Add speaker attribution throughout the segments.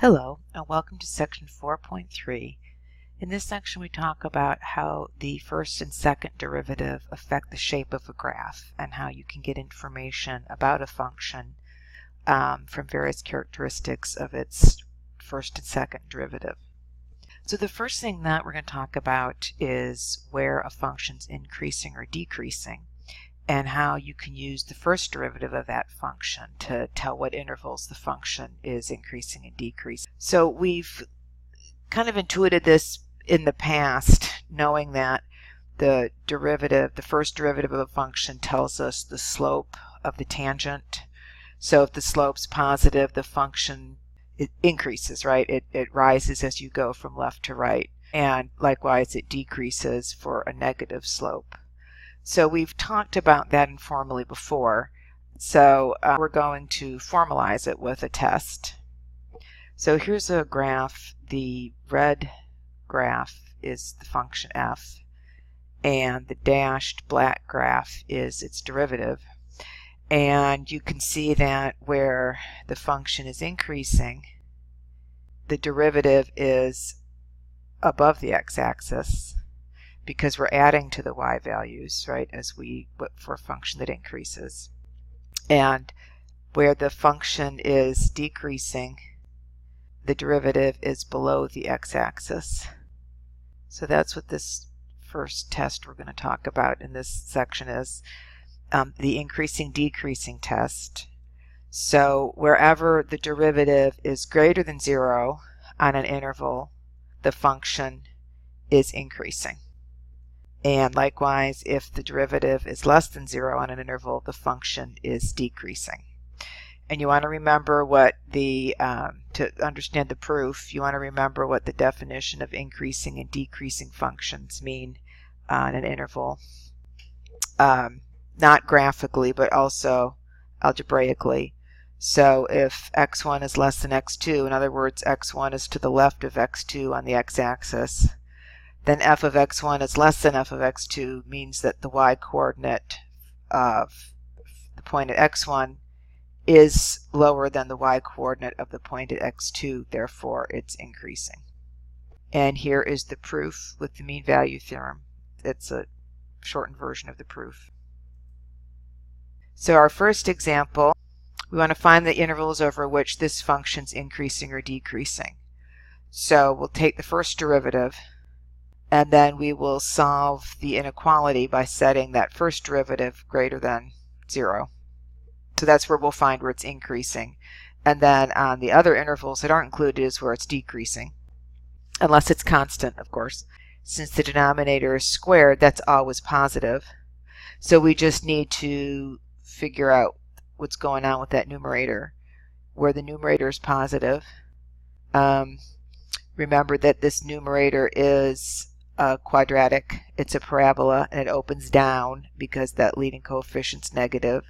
Speaker 1: Hello, and welcome to section 4.3. In this section we talk about how the first and second derivative affect the shape of a graph and how you can get information about a function from various characteristics of its first and second derivative. So the first thing that we're going to talk about is where a function's increasing or decreasing, and how you can use the first derivative of that function to tell what intervals the function is increasing and decreasing. So we've kind of intuited this in the past, knowing that the first derivative of a function tells us the slope of the tangent. So if the slope's positive, the function increases, right? It rises as you go from left to right. And likewise, it decreases for a negative slope. So we've talked about that informally before, so we're going to formalize it with a test. So here's a graph. The red graph is the function f, and the dashed black graph is its derivative. And you can see that where the function is increasing, the derivative is above the x-axis, because we're adding to the y values, right, for a function that increases. And where the function is decreasing, the derivative is below the x-axis. So that's what this first test we're going to talk about in this section is, the increasing-decreasing test. So wherever the derivative is greater than 0 on an interval, the function is increasing. And likewise, if the derivative is less than 0 on an interval, the function is decreasing. And you want to remember what to understand the proof, you want to remember what the definition of increasing and decreasing functions mean on an interval. Not graphically, but also algebraically. So if x1 is less than x2, in other words, x1 is to the left of x2 on the x-axis, then f of x1 is less than f of x2 means that the y-coordinate of the point at x1 is lower than the y-coordinate of the point at x2, therefore it's increasing. And here is the proof with the mean value theorem. It's a shortened version of the proof. So our first example, we want to find the intervals over which this function's increasing or decreasing. So we'll take the first derivative, and then we will solve the inequality by setting that first derivative greater than 0. So that's where we'll find where it's increasing. And then on the other intervals that aren't included is where it's decreasing. Unless it's constant, of course. Since the denominator is squared, that's always positive. So we just need to figure out what's going on with that numerator. Where the numerator is positive, remember that this numerator is quadratic. It's a parabola, and it opens down because that leading coefficient's negative.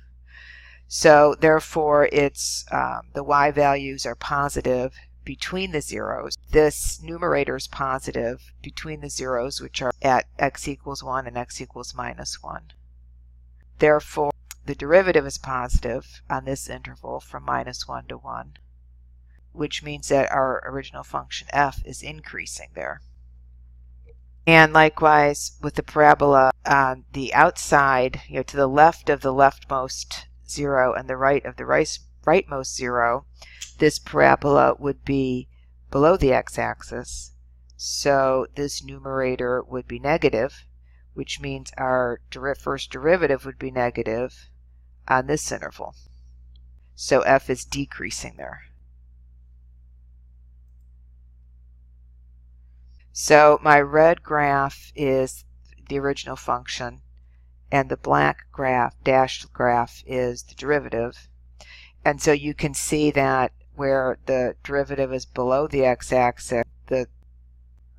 Speaker 1: So therefore it's the y values are positive between the zeros. This numerator is positive between the zeros, which are at x equals 1 and x equals minus 1. Therefore the derivative is positive on this interval from minus 1 to 1, which means that our original function f is increasing there. And likewise with the parabola on the outside, to the left of the leftmost 0 and the right of the rightmost 0, this parabola would be below the x-axis. So this numerator would be negative, which means our first derivative would be negative on this interval. So f is decreasing there. So my red graph is the original function, and the black graph, dashed graph, is the derivative. And so you can see that where the derivative is below the x-axis, the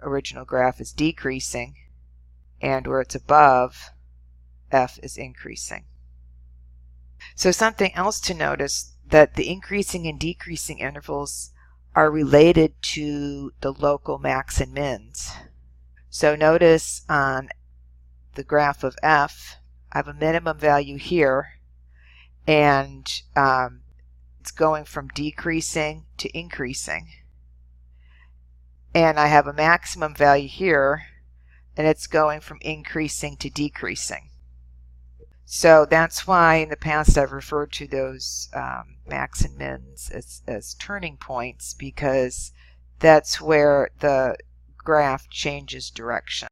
Speaker 1: original graph is decreasing, and where it's above, f is increasing. So something else to notice, that the increasing and decreasing intervals are related to the local max and mins. So notice on the graph of f, I have a minimum value here, and it's going from decreasing to increasing. and I have a maximum value here, and it's going from increasing to decreasing. So that's why in the past I've referred to those max and mins as turning points, because that's where the graph changes direction.